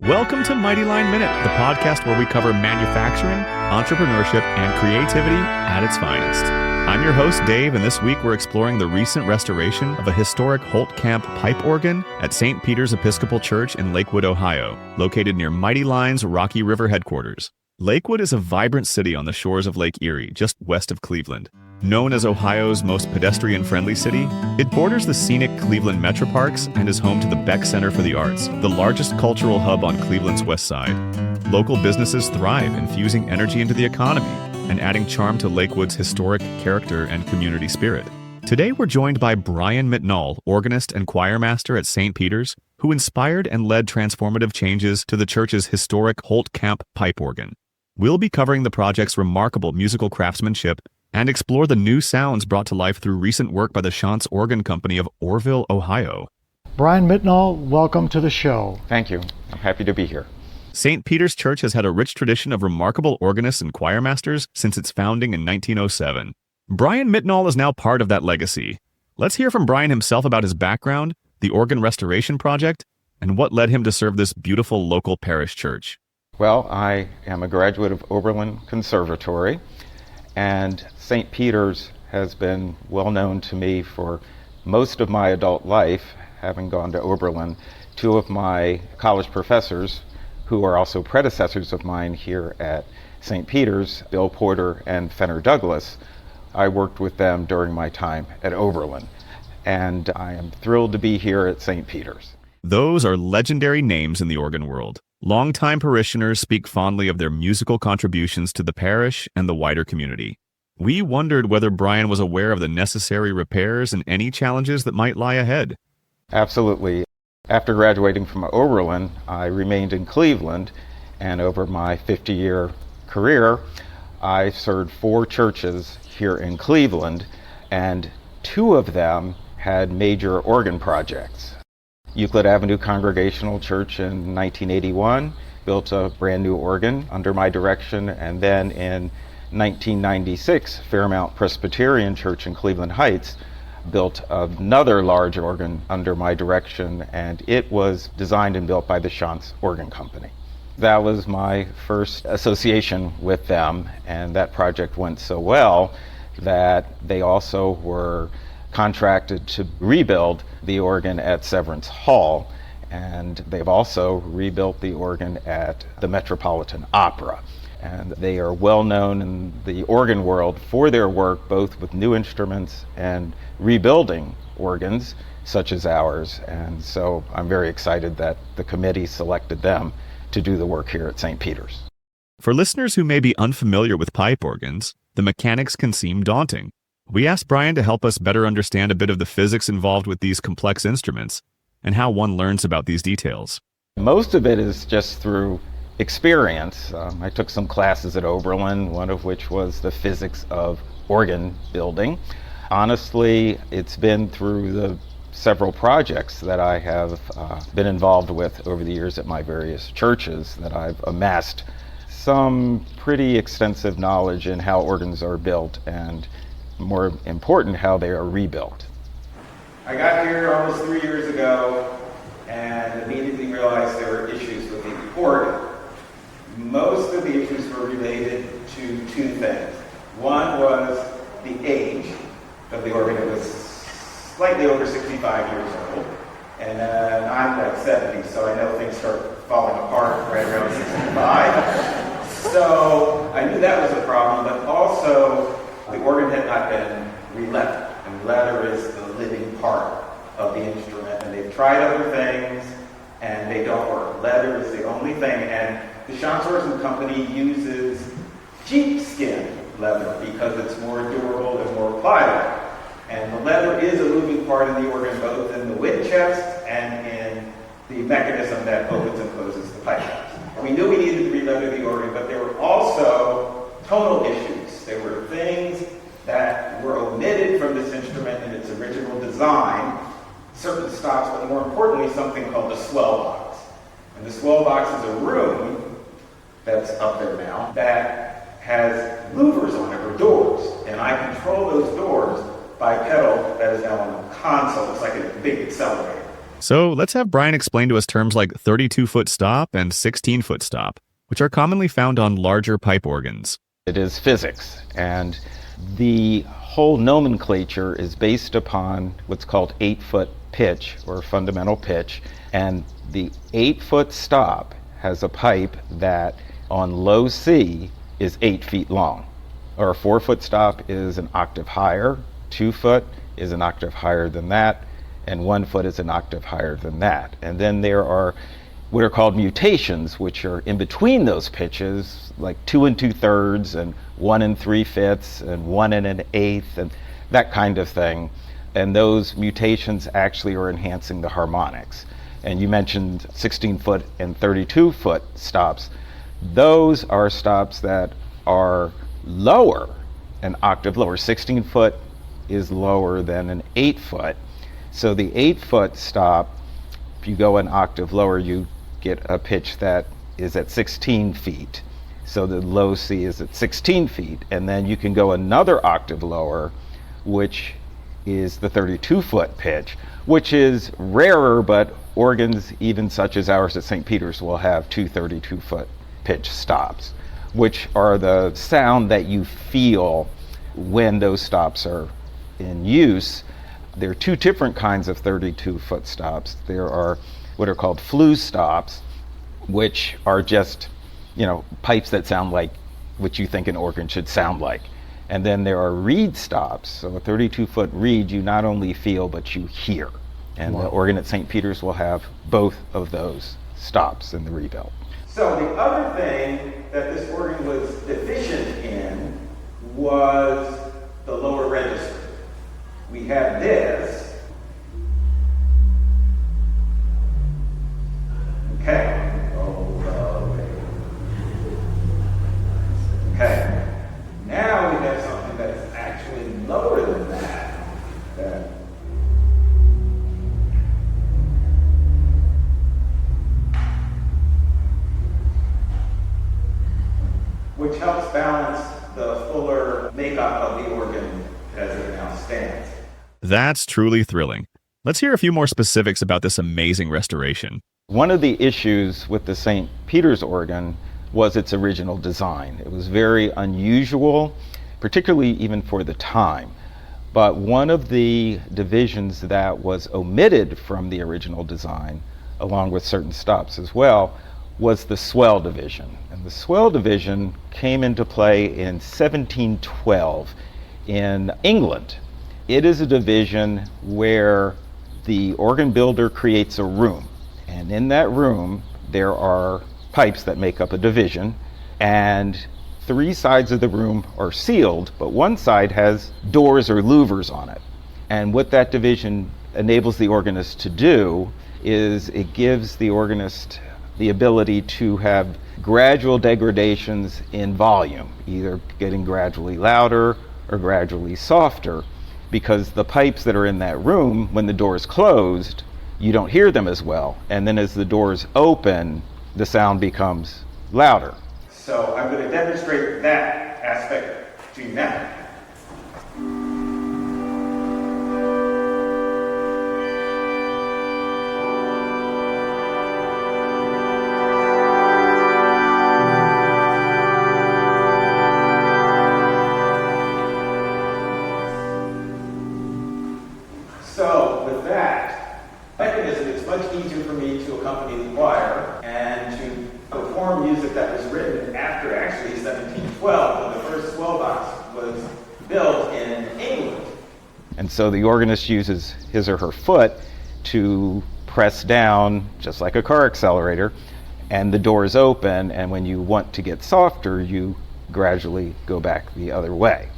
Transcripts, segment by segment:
Welcome to Mighty Line Minute, the podcast where we cover manufacturing, entrepreneurship, and creativity at its finest. I'm your host, Dave, and this week we're exploring the recent restoration of a historic Holtkamp pipe organ at St. Peter's Episcopal Church in Lakewood, Ohio, located near Mighty Line's Rocky River headquarters. Lakewood is a vibrant city on the shores of Lake Erie, just west of Cleveland. Known as Ohio's most pedestrian-friendly city, it borders the scenic Cleveland Metroparks and is home to the Beck Center for the Arts, the largest cultural hub on Cleveland's west side. Local businesses thrive, infusing energy into the economy and adding charm to Lakewood's historic character and community spirit. Today we're joined by Bryan Mitnaul, organist and choirmaster at St. Peter's, who inspired and led transformative changes to the church's historic Holtkamp pipe organ. We'll be covering the project's remarkable musical craftsmanship and explore the new sounds brought to life through recent work by the Chance Organ Company of Orrville, Ohio. Bryan Mitnaul, welcome to the show. Thank you. I'm happy to be here. St. Peter's Church has had a rich tradition of remarkable organists and choirmasters since its founding in 1907. Bryan Mitnaul is now part of that legacy. Let's hear from Bryan himself about his background, the organ restoration project, and what led him to serve this beautiful local parish church. Well, I am a graduate of Oberlin Conservatory, and St. Peter's has been well known to me for most of my adult life, having gone to Oberlin. Two of my college professors, who are also predecessors of mine here at St. Peter's, Bill Porter and Fenner Douglas, I worked with them during my time at Oberlin, and I am thrilled to be here at St. Peter's. Those are legendary names in the organ world. Longtime parishioners speak fondly of their musical contributions to the parish and the wider community. We wondered whether Bryan was aware of the necessary repairs and any challenges that might lie ahead. Absolutely. After graduating from Oberlin, I remained in Cleveland, and over my 50-year career, I served 4 churches here in Cleveland, and 2 of them had major organ projects. Euclid Avenue Congregational Church in 1981 built a brand new organ under my direction, and then in 1996, Fairmount Presbyterian Church in Cleveland Heights built another large organ under my direction, and it was designed and built by the Chance Organ Company. That was my first association with them, and that project went so well that they also were contracted to rebuild the organ at Severance Hall, and they've also rebuilt the organ at the Metropolitan Opera. And they are well known in the organ world for their work both with new instruments and rebuilding organs such as ours. And so I'm very excited that the committee selected them to do the work here at St. Peter's. For listeners who may be unfamiliar with pipe organs, the mechanics can seem daunting. We asked Bryan to help us better understand a bit of the physics involved with these complex instruments and how one learns about these details. Most of it is just through experience. I took some classes at Oberlin, one of which was the physics of organ building. Honestly, it's been through the several projects that I have been involved with over the years at my various churches that I've amassed some pretty extensive knowledge in how organs are built, and more important, how they are rebuilt. I got here almost 3 years ago and immediately realized there were issues with the organ. Most of the issues were related to 2 things. One was the age of the organ. It was slightly over 65 years old, and I'm like 70, so I know things start falling apart right around 65. So I knew that was a problem, but also the organ had not been re-leathered, and leather is the living part of the instrument, and they've tried other things, and they don't work. Leather is the only thing, and the Chance Organ Company uses sheepskin leather because it's more durable and more pliable. And the leather is a moving part in the organ, both in the wind chest and in the mechanism that opens and closes the pipe valves. We knew we needed to re-leather the organ, but there were also tonal issues. There were things that were omitted from this instrument in its original design, certain stops, but more importantly, something called the swell box. And the swell box is a room that's up there now that has louvers on it, or doors, and I control those doors by a pedal that is now on the console. It's like a big accelerator. So let's have Bryan explain to us terms like 32-foot stop and 16-foot stop, which are commonly found on larger pipe organs. It is physics, and the whole nomenclature is based upon what's called 8-foot pitch or fundamental pitch, and the 8-foot stop has a pipe that on low C is 8 feet long, or a 4-foot stop is an octave higher, 2-foot is an octave higher than that, and 1-foot is an octave higher than that. And then there are what are called mutations, which are in between those pitches, like 2 2/3 and 1 3/5 and 1 1/8 and that kind of thing. And those mutations actually are enhancing the harmonics. And you mentioned 16-foot and 32-foot stops. Those are stops that are lower, an octave lower. 16-foot is lower than an 8-foot. So the 8-foot stop, if you go an octave lower, you get a pitch that is at 16 feet. So the low C is at 16 feet. And then you can go another octave lower, which is the 32-foot pitch, which is rarer, but organs, even such as ours at St. Peter's, will have two 32-foot pitch stops, which are the sound that you feel when those stops are in use. There are two different kinds of 32-foot stops. There are what are called flue stops, which are just, pipes that sound like what you think an organ should sound like. And then there are reed stops. So a 32-foot reed you not only feel, but you hear. And the organ at St. Peter's will have both of those stops in the rebuild. So the other thing that this organ was deficient in was the lower register. We have this. Okay. Okay. Now we have something that's actually lower than that. Which helps balance the fuller makeup of the organ as it now stands. That's truly thrilling. Let's hear a few more specifics about this amazing restoration. One of the issues with the St. Peter's organ was its original design. It was very unusual, particularly even for the time. But one of the divisions that was omitted from the original design, along with certain stops as well, was the swell division. And the swell division came into play in 1712 in England. It is a division where the organ builder creates a room. And in that room, there are pipes that make up a division, and 3 sides of the room are sealed, but one side has doors or louvers on it. And what that division enables the organist to do is it gives the organist the ability to have gradual degradations in volume, either getting gradually louder or gradually softer, because the pipes that are in that room, when the door is closed, you don't hear them as well. And then as the doors open, the sound becomes louder. So I'm going to demonstrate that aspect to you now. So with that mechanism, it's much easier for me to accompany the choir and to perform music that was written after actually 1712, when the first swell box was built in England. And so the organist uses his or her foot to press down, just like a car accelerator, and the doors open, and when you want to get softer, you gradually go back the other way.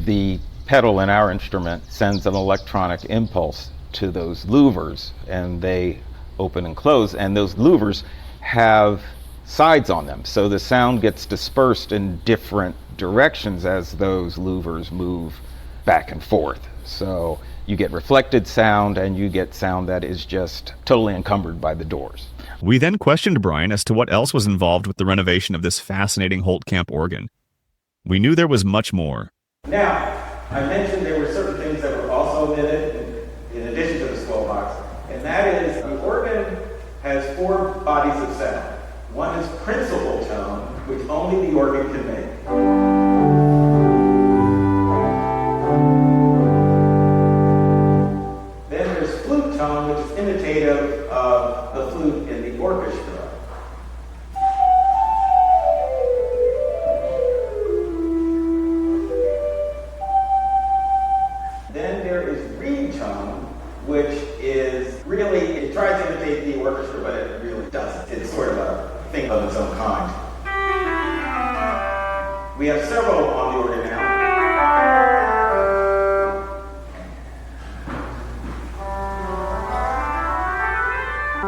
The pedal in our instrument sends an electronic impulse to those louvers, and they open and close, and those louvers have sides on them, so the sound gets dispersed in different directions as those louvers move back and forth. So you get reflected sound, and you get sound that is just totally encumbered by the doors. We then questioned Bryan as to what else was involved with the renovation of this fascinating Holtkamp organ. We knew there was much more. Now, I mentioned there were certain things that were also omitted in addition to the swell box, and that is has four bodies of sound. One is principal tone, which only the organ can make. Then there's flute tone, which is imitative of the flute in the orchestra. Then there is reed tone, which is really, it tries to imitate the orchestra, but it really doesn't. It's sort of a thing of its own kind. We have several on the organ now.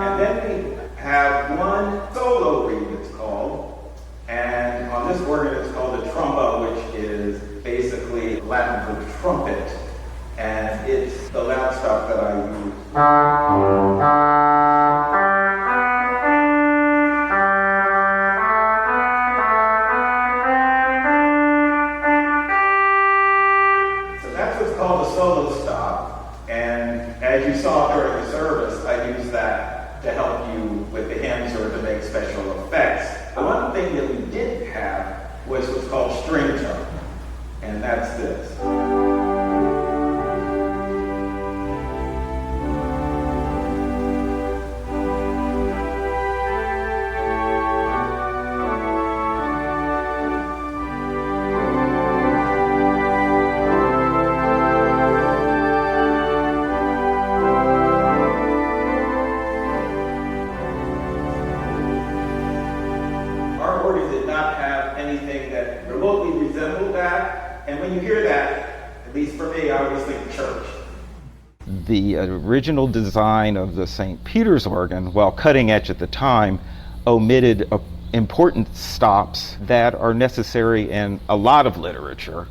And then we have one solo reed, it's called. And on this organ it's called a tromba, which is basically Latin for trumpet. And it's the loud stuff that I use. So that's what's called a solo stop. And as you saw during the service, I use that to help you with the hymns or to make special effects. One thing that we didn't have was what's called string tone. And that's this. The original design of the St. Peter's organ, while cutting edge at the time, omitted important stops that are necessary in a lot of literature.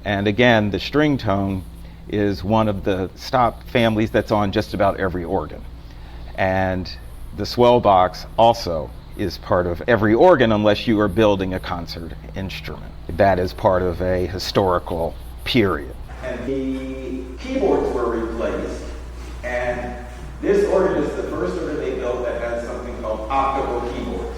And again, the string tone is one of the stop families that's on just about every organ. And the swell box also is part of every organ unless you are building a concert instrument. That is part of a historical period. And the keyboards were replaced, and this organ is the first organ they built that has something called optical keyboards.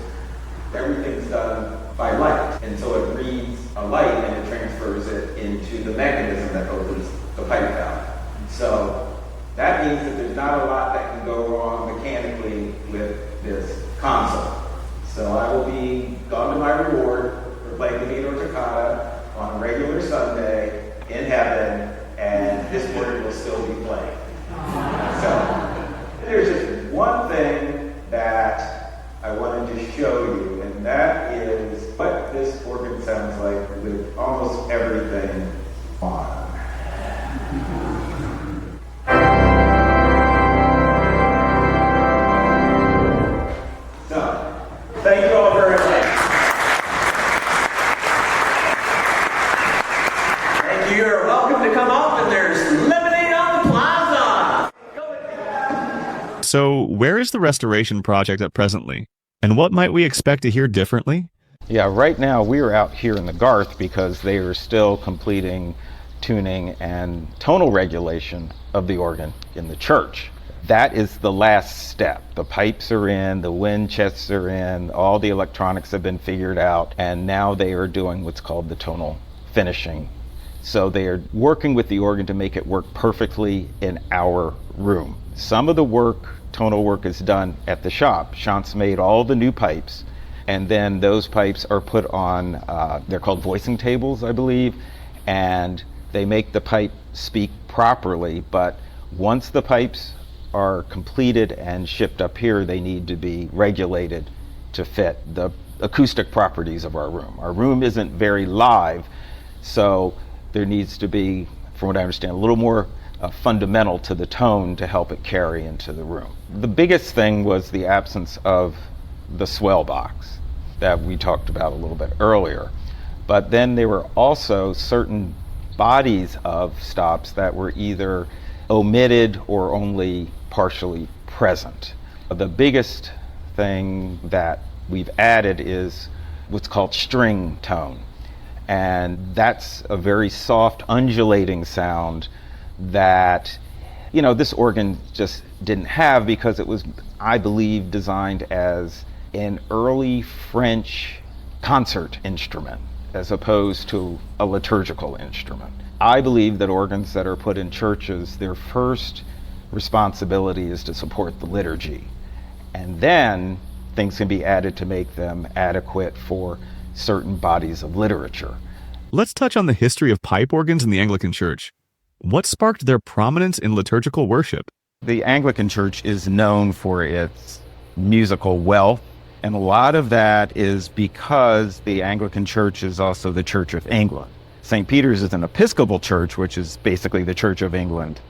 Everything's done by light, and so it reads a light and it transfers it into the mechanism that opens the pipe valve. So that means that there's not a lot that can go wrong mechanically with this console. So I will be gone to my reward for playing the Vino Toccata on a regular Sunday in heaven, and this organ will still be playing. So there's just one thing that I wanted to show you, and that is what this organ sounds like with almost everything on. So, thank you all very much. You're welcome to come up, and there's lemonade on the plaza. So, where is the restoration project at presently? And what might we expect to hear differently? Yeah, right now we are out here in the Garth because they are still completing tuning and tonal regulation of the organ in the church. That is the last step. The pipes are in, the wind chests are in, all the electronics have been figured out, and now they are doing what's called the tonal finishing. So they are working with the organ to make it work perfectly in our room. Some of the work, tonal work, is done at the shop. Shant's made all the new pipes, and then those pipes are put on, they're called voicing tables, I believe, and they make the pipe speak properly, but once the pipes are completed and shipped up here, they need to be regulated to fit the acoustic properties of our room. Our room isn't very live, so there needs to be, from what I understand, a little more fundamental to the tone to help it carry into the room. The biggest thing was the absence of the swell box that we talked about a little bit earlier. But then there were also certain bodies of stops that were either omitted or only partially present. The biggest thing that we've added is what's called string tone. And that's a very soft, undulating sound that, this organ just didn't have, because it was, I believe, designed as an early French concert instrument as opposed to a liturgical instrument. I believe that organs that are put in churches, their first responsibility is to support the liturgy. And then things can be added to make them adequate for certain bodies of literature. Let's touch on the history of pipe organs in the Anglican Church. What sparked their prominence in liturgical worship? The Anglican Church is known for its musical wealth, and a lot of that is because the Anglican Church is also the Church of England. St. Peter's is an Episcopal Church, which is basically the Church of England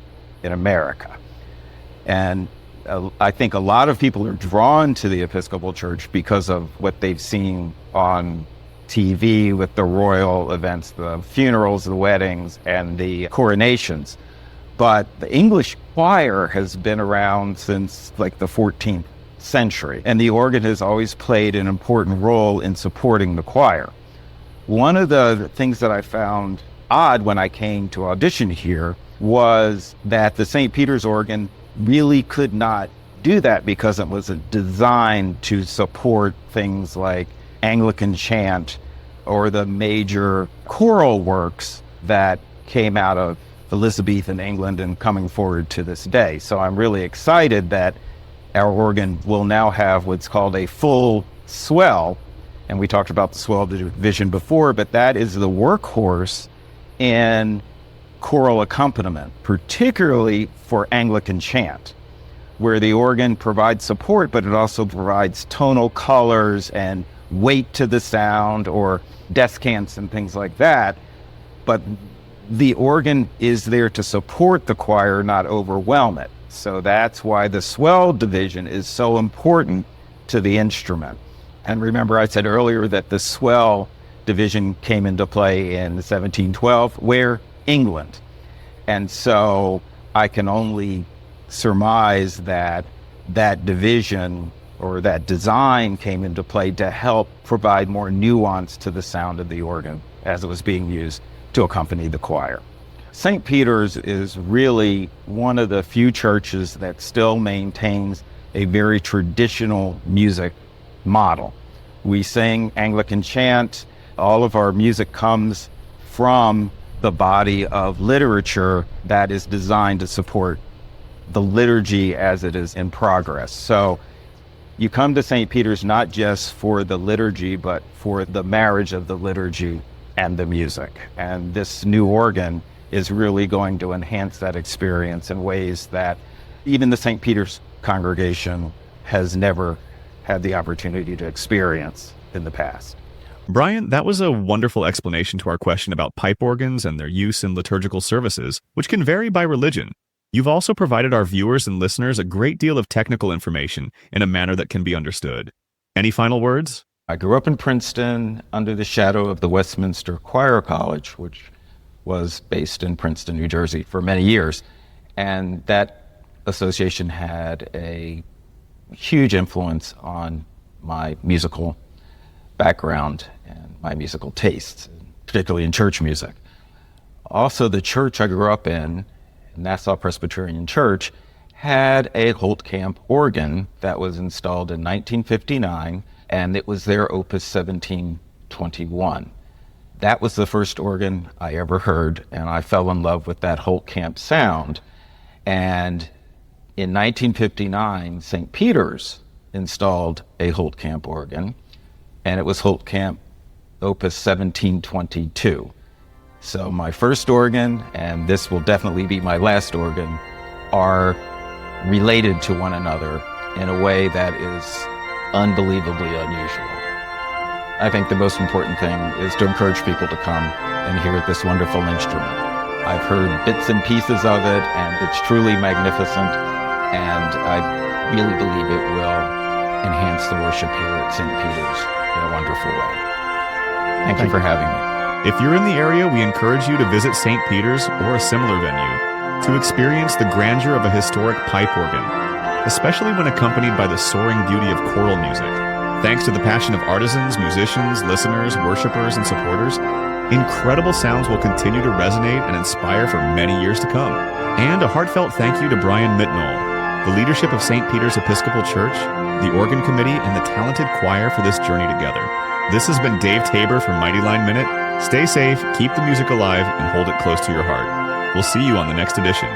in America. And I think a lot of people are drawn to the Episcopal Church because of what they've seen on TV with the royal events, the funerals, the weddings, and the coronations. But the English choir has been around since like the 14th century, and the organ has always played an important role in supporting the choir. One of the things that I found odd when I came to audition here was that the St. Peter's organ really could not do that because it was designed to support things like Anglican chant or the major choral works that came out of Elizabethan England and coming forward to this day. So I'm really excited that our organ will now have what's called a full swell. And we talked about the swell division before, but that is the workhorse in choral accompaniment, particularly for Anglican chant, where the organ provides support, but it also provides tonal colors and weight to the sound, or descants and things like that. But the organ is there to support the choir, not overwhelm it. So that's why the swell division is so important to the instrument. And remember, I said earlier that the swell division came into play in 1712, where England. And so I can only surmise that that division or that design came into play to help provide more nuance to the sound of the organ as it was being used to accompany the choir. St. Peter's is really one of the few churches that still maintains a very traditional music model. We sing Anglican chant. All of our music comes from the body of literature that is designed to support the liturgy as it is in progress. So you come to St. Peter's not just for the liturgy, but for the marriage of the liturgy and the music. And this new organ is really going to enhance that experience in ways that even the St. Peter's congregation has never had the opportunity to experience in the past. Bryan, that was a wonderful explanation to our question about pipe organs and their use in liturgical services, which can vary by religion. You've also provided our viewers and listeners a great deal of technical information in a manner that can be understood. Any final words? I grew up in Princeton under the shadow of the Westminster Choir College, which was based in Princeton, New Jersey for many years. And that association had a huge influence on my musical background and my musical tastes, particularly in church music. Also, the church I grew up in, Nassau Presbyterian Church, had a Holtkamp organ that was installed in 1959, and it was their Opus 1721. That was the first organ I ever heard, and I fell in love with that Holtkamp sound. And in 1959, St. Peter's installed a Holtkamp organ, and it was Holtkamp Opus 1722. So my first organ, and this will definitely be my last organ, are related to one another in a way that is unbelievably unusual. I think the most important thing is to encourage people to come and hear this wonderful instrument. I've heard bits and pieces of it, and it's truly magnificent, and I really believe it will enhance the worship here at St. Peter's in a wonderful way. Thank you for having me. If you're in the area, we encourage you to visit St. Peter's or a similar venue to experience the grandeur of a historic pipe organ, especially when accompanied by the soaring beauty of choral music. Thanks to the passion of artisans, musicians, listeners, worshipers, and supporters, incredible sounds will continue to resonate and inspire for many years to come. And a heartfelt thank you to Bryan Mitnaul. the leadership of St. Peter's Episcopal Church, the organ committee, and the talented choir for this journey together. This has been Dave Tabor from Mighty Line Minute. Stay safe, keep the music alive, and hold it close to your heart. We'll see you on the next edition.